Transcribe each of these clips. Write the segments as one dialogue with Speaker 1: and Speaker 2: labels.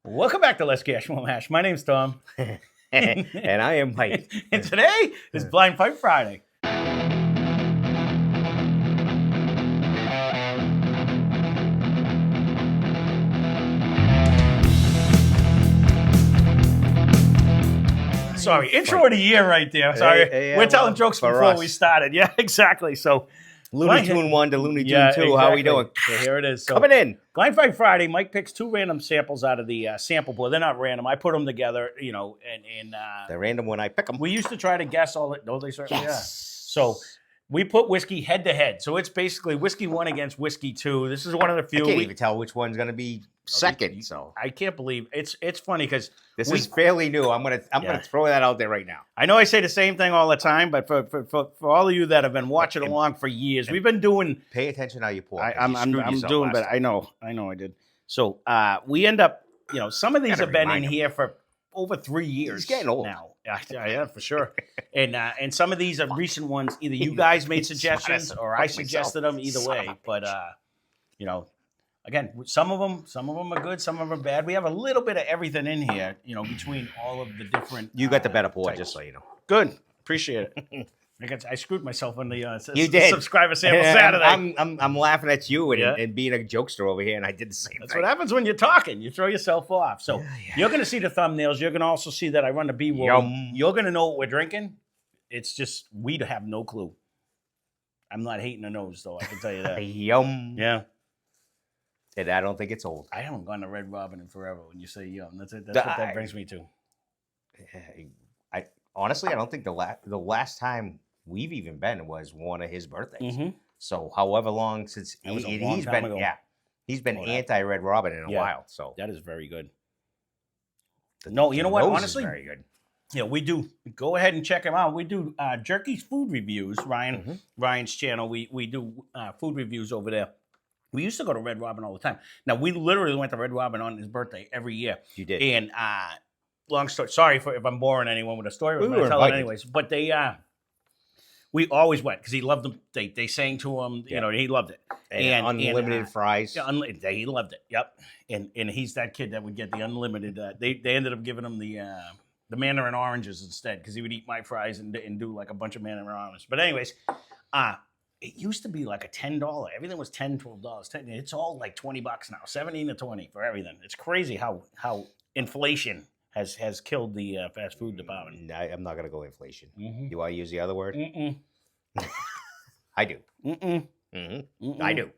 Speaker 1: Welcome back to Lesscashmoremash. My name's Tom.
Speaker 2: And I am Mike.
Speaker 1: And today is Blind Pipe Friday. Sorry, intro of the year right there. Sorry. We're telling jokes before we started. Yeah, exactly. So
Speaker 2: Looney Tune 1 to Looney Tune 2. Exactly. How we doing?
Speaker 1: So here it is. So,
Speaker 2: coming in.
Speaker 1: Blind Pipe Friday, Mike picks two random samples out of the sample board. They're not random. I put them together, and
Speaker 2: they're random when I pick them.
Speaker 1: We used to try to guess all it. No, they certainly
Speaker 2: Yes.
Speaker 1: are. So we put whiskey head to head. So it's basically whiskey 1 against whiskey 2. This is one of the few.
Speaker 2: I can't even tell which one's going to be second. So
Speaker 1: I can't believe it's funny because
Speaker 2: this is fairly new. I'm gonna throw that out there right now.
Speaker 1: I know I say the same thing all the time, but for all of you that have been watching along for years, we've been doing.
Speaker 2: Pay attention how you pour.
Speaker 1: I'm doing, but I know I did. So we end up, some of these have been in here for over 3 years.
Speaker 2: He's getting old
Speaker 1: now. Yeah, for sure. And some of these are recent ones. Either you guys made suggestions or I suggested them. Either way, but again, some of them are good, some of them are bad. We have a little bit of everything in here, between all of the different.
Speaker 2: You got the better pour,
Speaker 1: types.
Speaker 2: just so you know.
Speaker 1: Good, appreciate it. I screwed myself on the
Speaker 2: you did.
Speaker 1: Subscriber sample Saturday.
Speaker 2: I'm laughing at you and being a jokester over here, and I did the same.
Speaker 1: That's
Speaker 2: thing.
Speaker 1: what happens when you're talking. You throw yourself off. So you're going to see the thumbnails. You're going to also see that I run the B-roll. You're going to know what we're drinking. It's just we have no clue. I'm not hating the nose, though. I can tell you that.
Speaker 2: Yum.
Speaker 1: Yeah.
Speaker 2: And I don't think it's old.
Speaker 1: I haven't gone to Red Robin in forever. When you say yum, that's it. That's what that brings me to.
Speaker 2: Honestly, I don't think the last time we've even been was one of his birthdays.
Speaker 1: Mm-hmm.
Speaker 2: So, however long since he's been anti-Red Robin in a while. So
Speaker 1: that is very good. No, you know what? Honestly,
Speaker 2: very good.
Speaker 1: Yeah, we do. Go ahead and check him out. We do Jerky's food reviews. Ryan's channel. We do food reviews over there. We used to go to Red Robin all the time. Now, we literally went to Red Robin on his birthday every year.
Speaker 2: You did.
Speaker 1: And long story. Sorry if I'm boring anyone with a story.
Speaker 2: We
Speaker 1: were telling anyways. But we always went because he loved them. They sang to him. He loved it.
Speaker 2: And unlimited fries.
Speaker 1: Yeah, he loved it. Yep. And he's that kid that would get the unlimited. They ended up giving him the Mandarin oranges instead because he would eat my fries and do like a bunch of Mandarin oranges. But anyways, it used to be like a $10. Everything was $10, $12. It's all like $20 now, 17 to 20 for everything. It's crazy how inflation has killed the fast food department.
Speaker 2: I'm not gonna go inflation.
Speaker 1: Mm-hmm.
Speaker 2: Do I use the other word?
Speaker 1: Mm-mm.
Speaker 2: I do.
Speaker 1: Mm-mm.
Speaker 2: Mm-hmm. I do.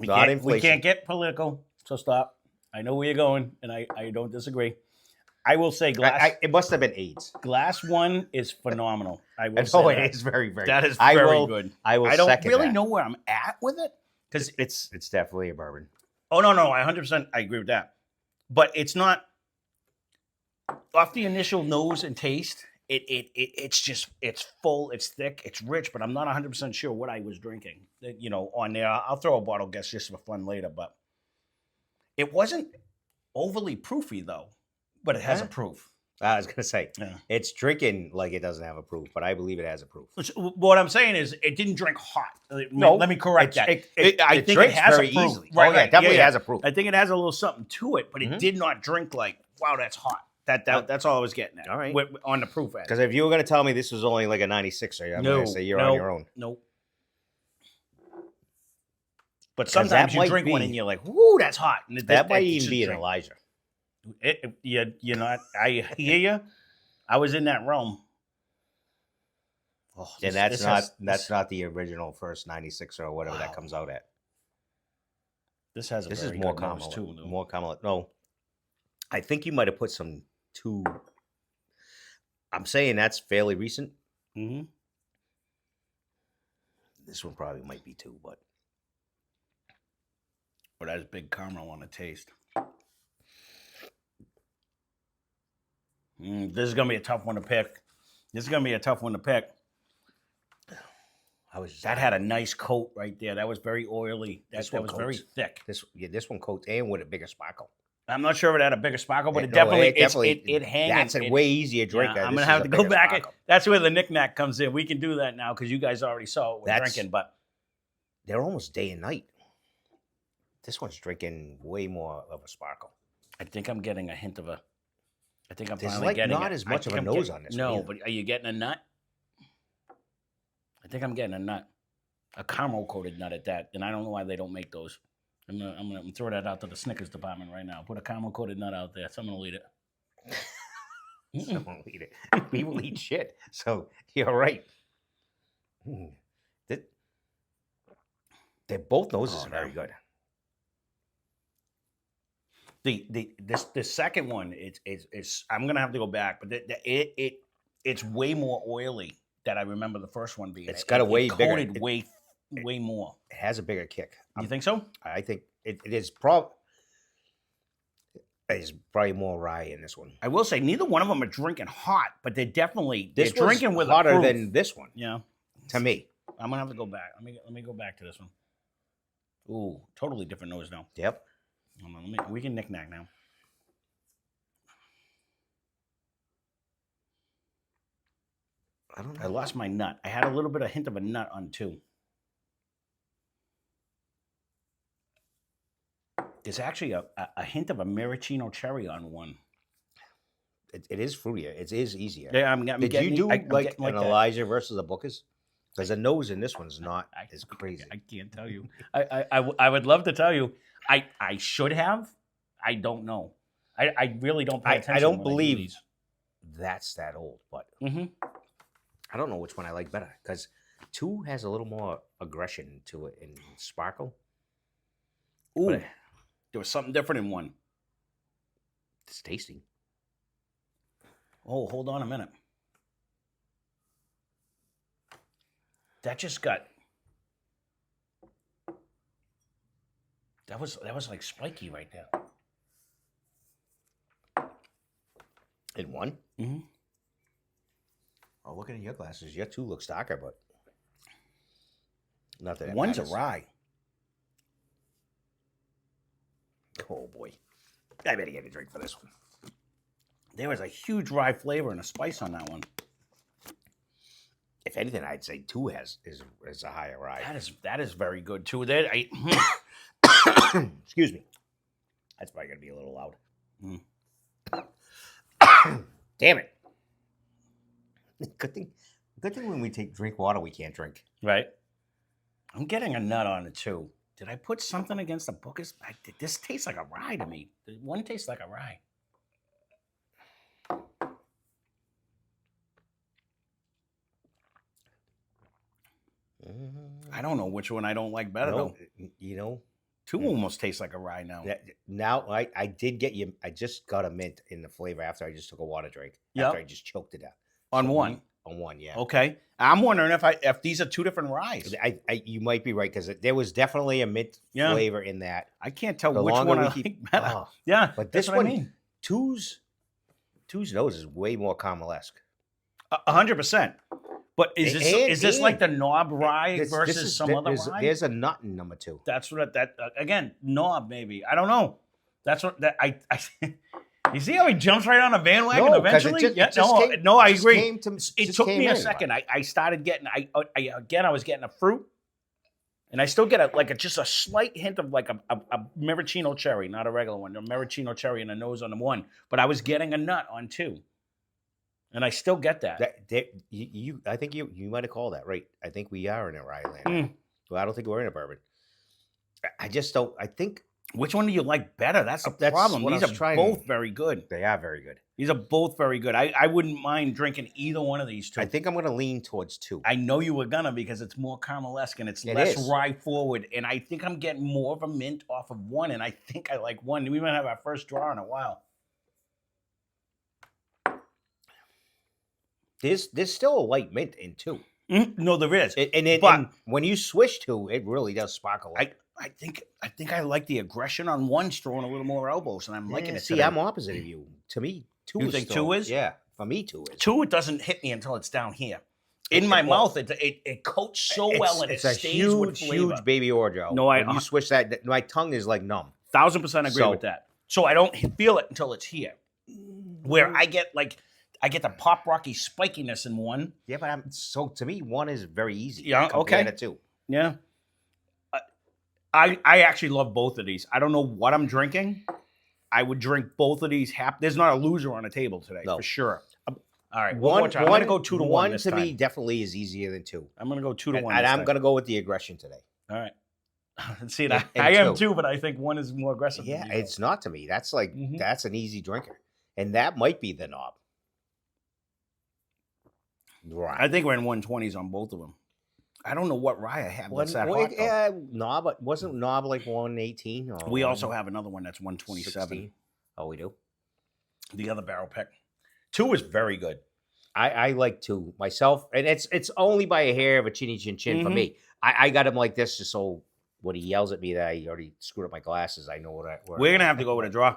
Speaker 1: Not inflation. We can't get political, so stop. I know where you're going, and I don't disagree. I will say glass.
Speaker 2: It must have been AIDS.
Speaker 1: Glass 1 is phenomenal. I will
Speaker 2: say
Speaker 1: that.
Speaker 2: It is very, very.
Speaker 1: That is very good.
Speaker 2: I
Speaker 1: don't really know where I'm at with it because
Speaker 2: it's definitely a bourbon.
Speaker 1: Oh no, I 100% I agree with that, but it's not off the initial nose and taste. It's full, it's thick, it's rich, but I'm not 100% sure what I was drinking. On there, I'll throw a bottle guess just for fun later, but it wasn't overly proofy though. But it has a proof.
Speaker 2: I was going to say, it's drinking like it doesn't have a proof, but I believe it has a proof.
Speaker 1: What I'm saying is it didn't drink hot. No, let me correct that.
Speaker 2: I think it has very easily. Right, it definitely has a proof.
Speaker 1: I think it has a little something to it, but it did not drink like, wow, that's hot. That's all I was getting at.
Speaker 2: All right.
Speaker 1: On the proof end.
Speaker 2: Because if you were going to tell me this was only like a 96er, I'm going to say you're on your own.
Speaker 1: Nope. But sometimes you drink one and you're like, whoo, that's hot. And
Speaker 2: that might even be an Elijah.
Speaker 1: I hear you. I was in that realm.
Speaker 2: Oh, and that's not the original first 96 or whatever that comes out at.
Speaker 1: This has
Speaker 2: is more common too. More common. No, I think you might have put some two. I'm saying that's fairly recent.
Speaker 1: Mm-hmm.
Speaker 2: This one probably might be 2, but
Speaker 1: that's big caramel on the taste. This is going to be a tough one to pick. That had a nice coat right there. That was very oily. That was very thick.
Speaker 2: This one coats and with a bigger sparkle.
Speaker 1: I'm not sure if it had a bigger sparkle, but it hangs.
Speaker 2: That's a way easier drink.
Speaker 1: I'm going to have to go back. That's where the knick-knack comes in. We can do that now because you guys already saw what we're drinking. But
Speaker 2: they're almost day and night. This one's drinking way more of a sparkle.
Speaker 1: I think I'm getting a hint of a. I think I'm
Speaker 2: There's
Speaker 1: finally
Speaker 2: like
Speaker 1: getting
Speaker 2: not
Speaker 1: it.
Speaker 2: as
Speaker 1: I
Speaker 2: much of
Speaker 1: think
Speaker 2: a
Speaker 1: I'm
Speaker 2: nose
Speaker 1: getting-
Speaker 2: on this
Speaker 1: No,
Speaker 2: one either.
Speaker 1: but are you getting a nut? I think I'm getting a nut, a caramel coated nut at that, and I don't know why they don't make those. I'm gonna throw that out to the Snickers department right now. Put a caramel coated nut out there. Someone will eat it.
Speaker 2: Someone will eat it. People eat shit. So you're right. They're both noses are very good.
Speaker 1: The second one it's I'm gonna have to go back, but it's way more oily than I remember the first one being.
Speaker 2: It's got a way bigger.
Speaker 1: Coated way more.
Speaker 2: It has a bigger kick.
Speaker 1: You think so?
Speaker 2: I think it is There's probably more rye in this one.
Speaker 1: I will say neither one of them are drinking hot, but they're definitely
Speaker 2: This
Speaker 1: they're drinking with
Speaker 2: hotter
Speaker 1: a proof.
Speaker 2: than this one.
Speaker 1: Yeah,
Speaker 2: To me.
Speaker 1: I'm gonna have to go back. Let me go back to this one. Ooh, totally different nose now.
Speaker 2: Yep.
Speaker 1: Hold on, we can knick-knack now.
Speaker 2: I don't know.
Speaker 1: I lost my nut. I had a little bit of hint of a nut on two. There's actually a hint of a maraschino cherry on one.
Speaker 2: It is fruitier. It is easier.
Speaker 1: Yeah, I'm
Speaker 2: Did
Speaker 1: getting,
Speaker 2: you do
Speaker 1: I'm
Speaker 2: like
Speaker 1: getting
Speaker 2: an
Speaker 1: that.
Speaker 2: Elijah versus a Booker's? Because the nose in this one's not
Speaker 1: I-
Speaker 2: as crazy.
Speaker 1: I can't tell you. I would love to tell you. I should have. I don't know. I really don't pay attention.
Speaker 2: I don't
Speaker 1: when
Speaker 2: believe
Speaker 1: do these.
Speaker 2: that's that old, but
Speaker 1: Mm-hmm.
Speaker 2: I don't know which one I like better because 2 has a little more aggression to it and sparkle.
Speaker 1: Ooh,
Speaker 2: But
Speaker 1: there was something different in one.
Speaker 2: it's tasty.
Speaker 1: Oh, hold on a minute. That just got. That was like spiky right there.
Speaker 2: In one?
Speaker 1: Mm-hmm.
Speaker 2: Oh, looking at your glasses, your 2 looks darker, but not that it
Speaker 1: One's a
Speaker 2: matters.
Speaker 1: rye.
Speaker 2: Oh boy, I better get a drink for this one.
Speaker 1: There was a huge rye flavor and a spice on that one.
Speaker 2: If anything, I'd say 2 is a higher rye.
Speaker 1: That is very good too. That
Speaker 2: Excuse me. That's probably gonna be a little loud. Damn it! Good thing when we drink water, we can't drink.
Speaker 1: right. I'm getting a nut on it too. Did I put something against the Booker's? This tastes like a rye to me. One tastes like a rye. I don't know which one I don't like better though.
Speaker 2: You know,
Speaker 1: Two almost tastes like a rye now.
Speaker 2: now I did get you. I just got a mint in the flavor after I just took a water drink.
Speaker 1: Yep.
Speaker 2: After I just choked it out.
Speaker 1: On
Speaker 2: So
Speaker 1: one.
Speaker 2: On one, yeah.
Speaker 1: Okay. I'm wondering if these are two different ryes.
Speaker 2: You might be right because there was definitely a mint
Speaker 1: Yeah.
Speaker 2: flavor in that.
Speaker 1: I can't tell
Speaker 2: The
Speaker 1: which
Speaker 2: longer
Speaker 1: one I
Speaker 2: we keep-
Speaker 1: like better.
Speaker 2: Oh,
Speaker 1: Yeah,
Speaker 2: but
Speaker 1: that's
Speaker 2: this
Speaker 1: what
Speaker 2: one-
Speaker 1: I mean.
Speaker 2: Two's nose is way more caramel-esque.
Speaker 1: 100%. But is this like the knob rye
Speaker 2: This
Speaker 1: versus
Speaker 2: is-
Speaker 1: some other
Speaker 2: there's,
Speaker 1: rye?
Speaker 2: There's a nut in number 2.
Speaker 1: That's what again, knob maybe. I don't know. That's what that I you see how he jumps right on a bandwagon
Speaker 2: No, 'cause it
Speaker 1: eventually?
Speaker 2: just-
Speaker 1: Yeah,
Speaker 2: it just
Speaker 1: no,
Speaker 2: came-
Speaker 1: no, I
Speaker 2: just
Speaker 1: agree.
Speaker 2: came to-
Speaker 1: It
Speaker 2: just
Speaker 1: took
Speaker 2: came
Speaker 1: me a
Speaker 2: anyway.
Speaker 1: second. I started getting I was getting a fruit, and I still get just a slight hint of like a maraschino cherry, not a regular one, a maraschino cherry in the nose on the one. But I was getting a nut on 2, and I still get that.
Speaker 2: I think you might have called that right. I think we are in a rye land.
Speaker 1: Mm.
Speaker 2: Well, I don't think we're in a bourbon. I just don't. I think
Speaker 1: Which one do you like better? That's the
Speaker 2: That's
Speaker 1: problem.
Speaker 2: what I
Speaker 1: These
Speaker 2: was
Speaker 1: are
Speaker 2: trying-
Speaker 1: both very good.
Speaker 2: they are very good.
Speaker 1: These are both very good. I wouldn't mind drinking either one of these two.
Speaker 2: I think I'm going to lean towards 2.
Speaker 1: I know you were gonna because it's more caramel-esque and it's
Speaker 2: It
Speaker 1: less
Speaker 2: is.
Speaker 1: rye forward. And I think I'm getting more of a mint off of one. And I think I like one. We might have our first draw in a while.
Speaker 2: There's still a light mint in 2.
Speaker 1: No, there is.
Speaker 2: And
Speaker 1: But-
Speaker 2: when you switch to, it really does sparkle.
Speaker 1: I think I like the aggression on one throwing a little more elbows, and I'm liking it.
Speaker 2: See,
Speaker 1: today.
Speaker 2: I'm opposite of you. To me, 2
Speaker 1: You
Speaker 2: is
Speaker 1: think
Speaker 2: still,
Speaker 1: 2 is?
Speaker 2: Yeah, for me, 2 is.
Speaker 1: 2, it doesn't hit me until it's down here. In my
Speaker 2: Well,
Speaker 1: mouth, it coats so well and it
Speaker 2: it's a
Speaker 1: stays with
Speaker 2: huge,
Speaker 1: flavor.
Speaker 2: huge baby orgeat.
Speaker 1: No,
Speaker 2: when you switch that, my tongue is like numb.
Speaker 1: 1,000% agree
Speaker 2: So-
Speaker 1: with that. So I don't feel it until it's here, where I get the pop rocky spikiness in one.
Speaker 2: Yeah, but to me, 1 is very easy.
Speaker 1: Yeah,
Speaker 2: compared
Speaker 1: okay.
Speaker 2: to 2.
Speaker 1: Yeah. I actually love both of these. I don't know what I'm drinking, I would drink both of these. There's not a loser on the table today for sure. All right, one more time. I'm going to go 2 to 1 this
Speaker 2: to
Speaker 1: time.
Speaker 2: me definitely is easier than 2.
Speaker 1: I'm going to go 2 to 1
Speaker 2: And
Speaker 1: this
Speaker 2: I'm
Speaker 1: time.
Speaker 2: going to go with the aggression today.
Speaker 1: All right. See, I am too, but I think 1 is more aggressive.
Speaker 2: Yeah, it's not to me. That's like, that's an easy drinker. And that might be the knob. Right.
Speaker 1: I think we're in 120s on both of them. I don't know what rye I have. What's that hot?
Speaker 2: Knob, wasn't knob like 118?
Speaker 1: We also have another one that's 127.
Speaker 2: 16? Oh, we do?
Speaker 1: The other barrel pick. 2 is very good.
Speaker 2: I like 2 myself, and it's only by a hair of a chinny chin chin for me. I got him like this just so when he yells at me that I already screwed up my glasses, I know where
Speaker 1: we're gonna have to go with a draw.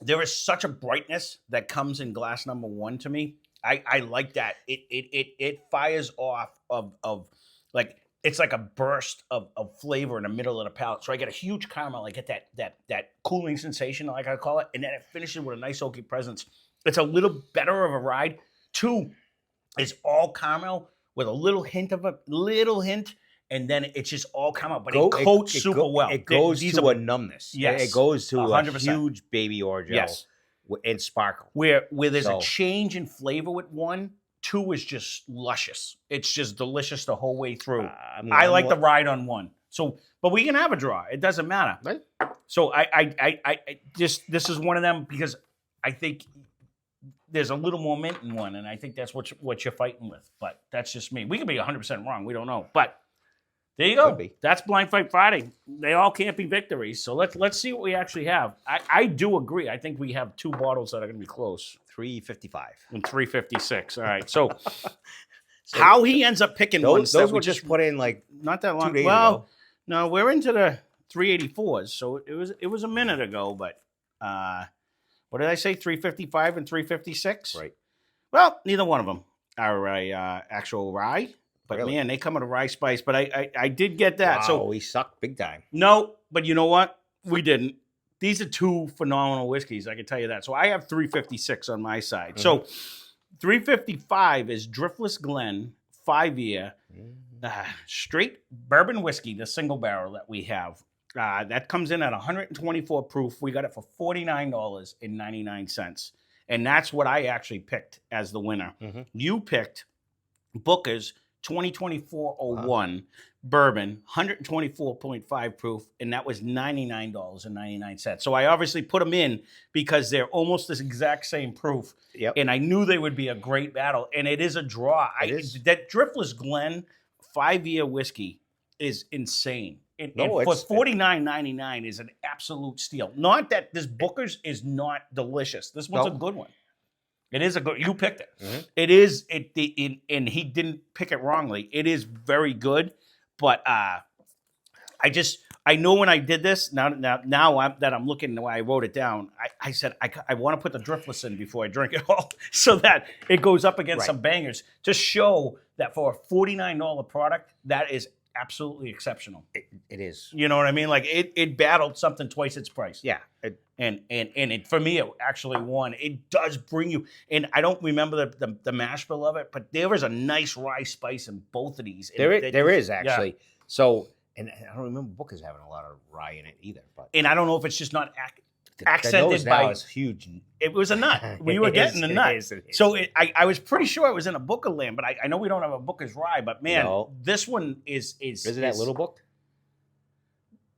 Speaker 1: There is such a brightness that comes in glass number 1 to me. I like that. It fires off of like it's like a burst of flavor in the middle of the palate. So I get a huge caramel. I get that cooling sensation, like I call it, and then it finishes with a nice oaky presence. It's a little better of a ride. 2 is all caramel with a little hint, and then it's just all caramel, but it coats super well.
Speaker 2: It goes to a numbness.
Speaker 1: Yes.
Speaker 2: It goes to
Speaker 1: 100%.
Speaker 2: A huge baby orgeat.
Speaker 1: Yes.
Speaker 2: And sparkle.
Speaker 1: Where there's a change in flavor with 1, 2 is just luscious. It's just delicious the whole way through. I like the ride on 1. So, but we can have a draw. It doesn't matter.
Speaker 2: Right.
Speaker 1: So I this is one of them because I think there's a little more mint in 1, and I think that's what you're fighting with. But that's just me. We could be 100% wrong. We don't know. But there you go. That's Blind Fight Friday. They all can't be victories. So let's see what we actually have. I do agree. I think we have 2 bottles that are going to be close.
Speaker 2: 355
Speaker 1: and 356. All right. So how he ends up picking
Speaker 2: those were just put in like
Speaker 1: not that long.
Speaker 2: 2 days ago.
Speaker 1: No, we're into the 384s. So it was a minute ago, but what did I say? 355 and 356?
Speaker 2: Right.
Speaker 1: Well, neither one of them are a actual rye. But
Speaker 2: really?
Speaker 1: Man, they come with a rye spice. But I did get that.
Speaker 2: Wow,
Speaker 1: so
Speaker 2: we sucked big time.
Speaker 1: No, but you know what? We didn't. These are 2 phenomenal whiskeys. I can tell you that. So I have 356 on my side. So 355 is Driftless Glen 5-year straight bourbon whiskey, the single barrel that we have. That comes in at 124 proof. We got it for $49.99. And that's what I actually picked as the winner. You picked Booker's 2024-01 bourbon, 124.5 proof, and that was $99.99. So I obviously put them in because they're almost this exact same proof.
Speaker 2: Yep.
Speaker 1: And I knew they would be a great battle, and it is a draw. That Driftless Glen 5-year whiskey is insane. And for $49.99 is an absolute steal. Not that this Booker's is not delicious. This one's a good one. It is a good. You picked it. It is and he didn't pick it wrongly. It is very good, but I know when I did this now that I'm looking the way I wrote it down. I said I want to put the Driftless in before I drink it all, so that it goes up against some bangers to show that for a $49 product that is absolutely exceptional.
Speaker 2: It is.
Speaker 1: You know what I mean? Like it battled something twice its price.
Speaker 2: Yeah.
Speaker 1: And for me, it actually won. It does bring you, and I don't remember the mash bill of it, but there was a nice rye spice in both of these.
Speaker 2: There is actually. Yeah. So, and I don't remember Booker's having a lot of rye in it either. But
Speaker 1: and I don't know if it's just not accented by.
Speaker 2: It's huge.
Speaker 1: It was a nut. We were getting the nut. It is. So I was pretty sure it was in a Booker land, but I know we don't have a Booker's rye. But man, this one is.
Speaker 2: Isn't that Little Book?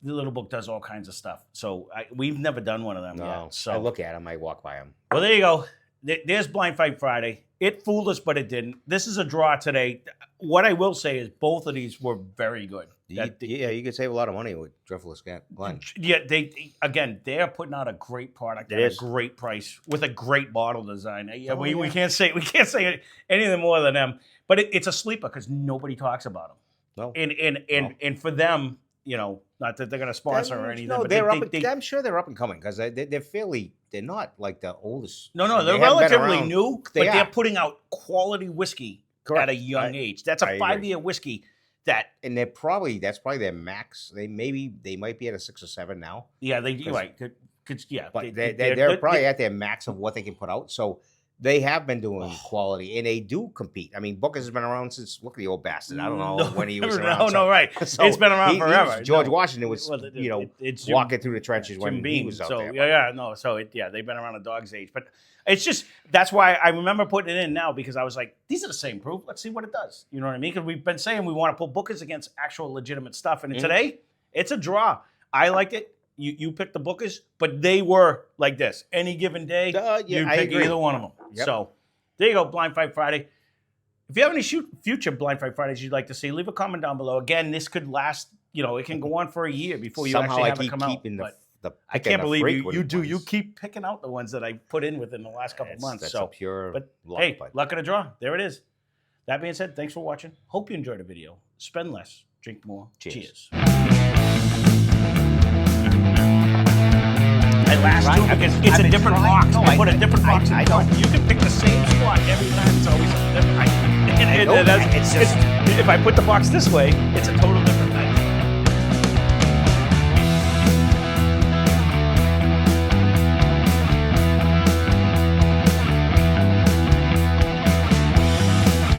Speaker 1: The Little Book does all kinds of stuff. So we've never done one of them yet. So
Speaker 2: I look at them, I walk by them.
Speaker 1: Well, there you go. There's Blind Fight Friday. It fooled us, but it didn't. This is a draw today. What I will say is both of these were very good.
Speaker 2: You could save a lot of money with Driftless Glen.
Speaker 1: Yeah, they're putting out a great product at a great price with a great bottle design. We can't say anything more than them. But it's a sleeper because nobody talks about them. No. And for them, you know, not that they're going to sponsor or anything.
Speaker 2: No,
Speaker 1: but
Speaker 2: I'm sure they're up and coming because they're not like the oldest.
Speaker 1: No, they're relatively new, but they're putting out quality whiskey at a young age. That's a 5-year whiskey
Speaker 2: and that's probably their max. They might be at a 6 or 7 now.
Speaker 1: Yeah, they do. Right.
Speaker 2: But they're probably at their max of what they can put out. So they have been doing quality, and they do compete. I mean, Booker's has been around since, look at the old bastard. I don't know when he was around.
Speaker 1: No, right.
Speaker 2: So
Speaker 1: it's been around forever.
Speaker 2: George Washington was,
Speaker 1: it's
Speaker 2: walking through the trenches when he was out
Speaker 1: so,
Speaker 2: there.
Speaker 1: So they've been around a dog's age. But it's just, that's why I remember putting it in now, because I was like, these are the same proof. Let's see what it does. You know what I mean? Because we've been saying we want to put Booker's against actual legitimate stuff. And today, it's a draw. I liked it. You picked the Bookers, but they were like this. Any given day, you pick either one of them. Yep. So there you go, Blind Fight Friday. If you have any future Blind Fight Fridays you'd like to see, leave a comment down below. Again, this could last, it can go on for a year before you actually have it come out. I can't believe you do. You keep picking out the ones that I put in within the last couple months.
Speaker 2: That's
Speaker 1: so
Speaker 2: a pure luck.
Speaker 1: Hey, luck of the draw. There it is. That being said, thanks for watching. Hope you enjoyed the video. Spend less, drink more. Cheers. I last two because it's a different box. No, I put a different box. I don't. You can pick the same spot every time. It's always different. If I put the box this way, it's a total different night.